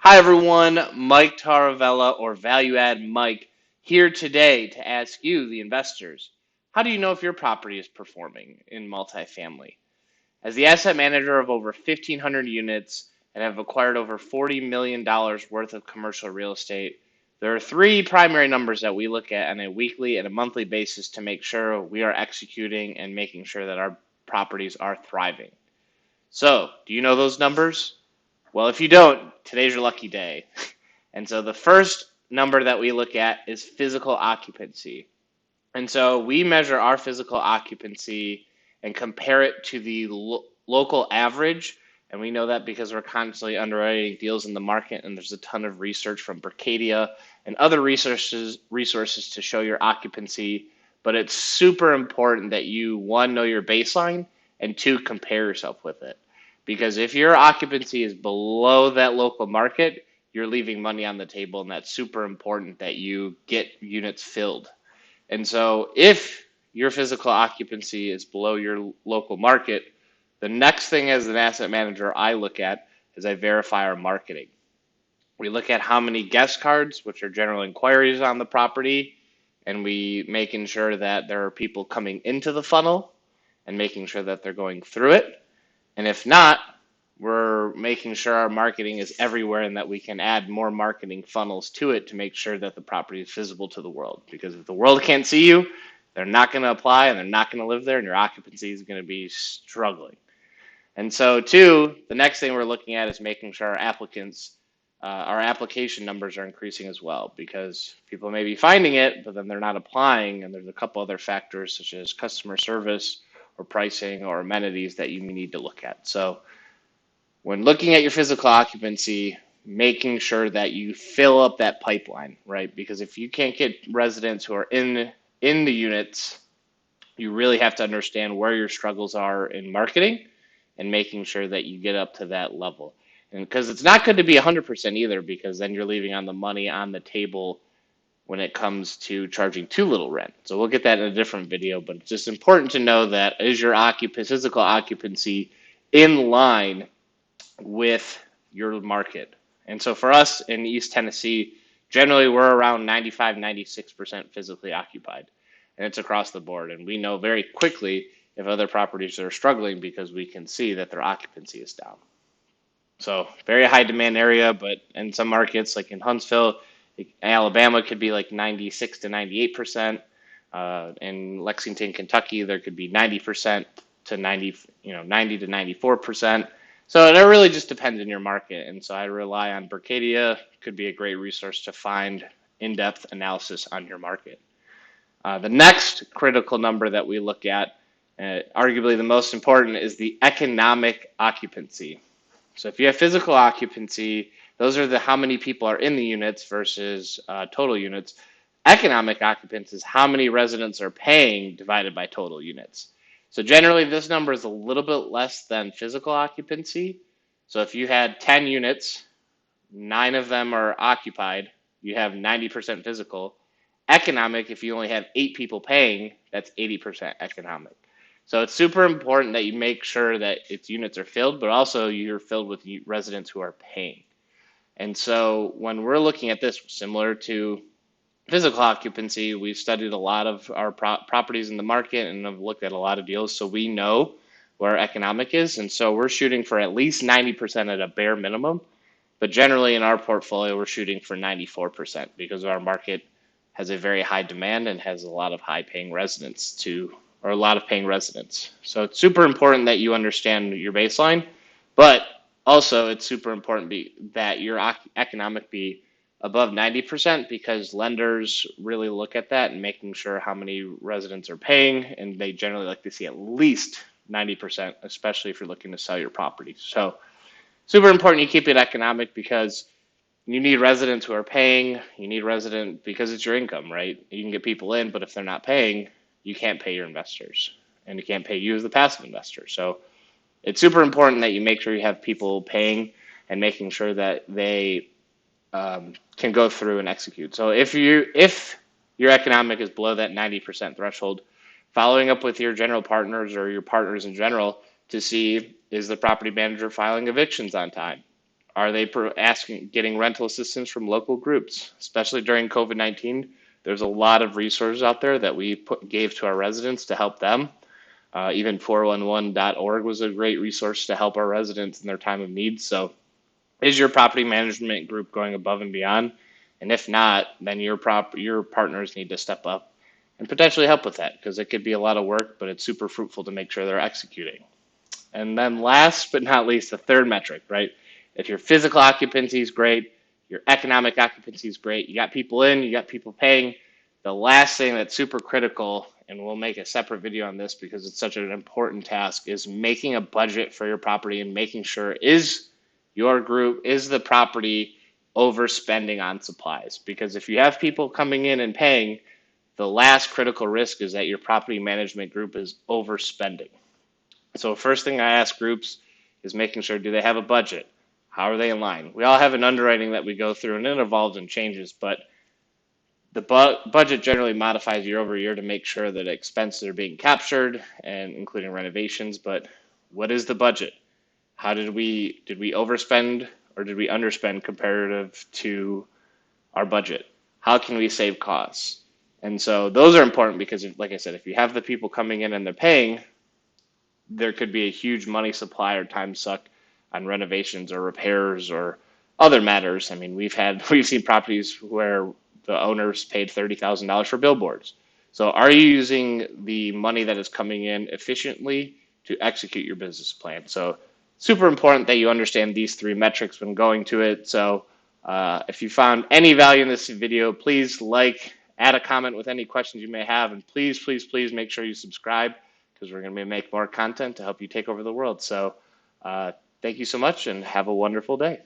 Hi everyone, Mike Taravella or Value Add Mike here today to ask you, the investors, how do you know if your property is performing in multifamily? As the asset manager of over 1,500 units and have acquired over $40 million worth of commercial real estate, there are three primary numbers that we look at on a weekly and a monthly basis to make sure we are executing and making sure that our properties are thriving. So, do you know those numbers? Well, if you don't, today's your lucky day. And so the first number that we look at is physical occupancy. And so we measure our physical occupancy and compare it to the local average. And we know that because we're constantly underwriting deals in the market, and there's a ton of research from Berkadia and other resources to show your occupancy. But it's super important that you, one, know your baseline, and two, compare yourself with it. Because if your occupancy is below that local market, you're leaving money on the table, and that's super important that you get units filled. And so if your physical occupancy is below your local market, the next thing as an asset manager I look at is I verify our marketing. We look at how many guest cards, which are general inquiries on the property, and we making sure that there are people coming into the funnel and making sure that they're going through it. And if not, we're making sure our marketing is everywhere and that we can add more marketing funnels to it to make sure that the property is visible to the world. Because if the world can't see you, they're not going to apply and they're not going to live there, and your occupancy is going to be struggling. And so, two, the next thing we're looking at is making sure our application numbers are increasing as well, because people may be finding it, but then they're not applying, and there's a couple other factors such as customer service or pricing or amenities that you need to look at. So when looking at your physical occupancy, making sure that you fill up that pipeline, right? Because if you can't get residents who are in the units, you really have to understand where your struggles are in marketing and making sure that you get up to that level. And because it's not good to be 100% either, because then you're leaving on the money on the table when it comes to charging too little rent. So we'll get that in a different video, but it's just important to know that is your physical occupancy in line with your market. And so for us in East Tennessee, generally we're around 95, 96% physically occupied. And it's across the board. And we know very quickly if other properties are struggling because we can see that their occupancy is down. So very high demand area, but in some markets like in Huntsville, Alabama could be like 96 to 98%. In Lexington, Kentucky, there could be 90% to 90, 90 to 94%. So it really just depends on your market. And so I rely on Berkadia, could be a great resource to find in-depth analysis on your market. The next critical number that we look at, arguably the most important, is the economic occupancy. So if you have physical occupancy, those are the how many people are in the units versus total units. Economic occupancy is how many residents are paying divided by total units. So generally this number is a little bit less than physical occupancy. So if you had 10 units, 9 of them are occupied, you have 90% physical. Economic, if you only have 8 people paying, that's 80% economic. So it's super important that you make sure that its units are filled, but also you're filled with residents who are paying. And so when we're looking at this, similar to physical occupancy, we've studied a lot of our properties in the market and have looked at a lot of deals, so we know where economic is. And so we're shooting for at least 90% at a bare minimum. But generally in our portfolio, we're shooting for 94% because our market has a very high demand and has a lot of paying residents. So it's super important that you understand your baseline, but also it's super important that your economic be above 90% because lenders really look at that and making sure how many residents are paying, and they generally like to see at least 90%, especially if you're looking to sell your property. So super important you keep it economic because you need residents who are paying. You need residents because it's your income, right? You can get people in, but if they're not paying, you can't pay your investors, and you can't pay you as the passive investor. So it's super important that you make sure you have people paying and making sure that they can go through and execute. So if your economic is below that 90% threshold, following up with your general partners or your partners in general to see, is the property manager filing evictions on time? Are they getting rental assistance from local groups? Especially during COVID-19, there's a lot of resources out there that we gave to our residents to help them. Even 411.org was a great resource to help our residents in their time of need. So, is your property management group going above and beyond? And if not, then your partners need to step up and potentially help with that, because it could be a lot of work, but it's super fruitful to make sure they're executing. And then last but not least, the third metric, right? If your physical occupancy is great, your economic occupancy is great, you got people in, you got people paying. The last thing that's super critical, and we'll make a separate video on this because it's such an important task, is making a budget for your property and making sure is the property overspending on supplies? Because if you have people coming in and paying, the last critical risk is that your property management group is overspending. So first thing I ask groups is making sure, do they have a budget? How are they in line? We all have an underwriting that we go through, and it evolves and changes, but the budget generally modifies year over year to make sure that expenses are being captured, and including renovations. But what is the budget? How did we overspend or did we underspend comparative to our budget? How can we save costs? And so those are important because, like I said, if you have the people coming in and they're paying, there could be a huge money supply or time suck on renovations or repairs or other matters. I mean, we've seen properties where the owners paid $30,000 for billboards. So are you using the money that is coming in efficiently to execute your business plan? So super important that you understand these three metrics when going to it. So if you found any value in this video, please add a comment with any questions you may have, and please, please, please make sure you subscribe, because we're going to make more content to help you take over the world. So thank you so much and have a wonderful day.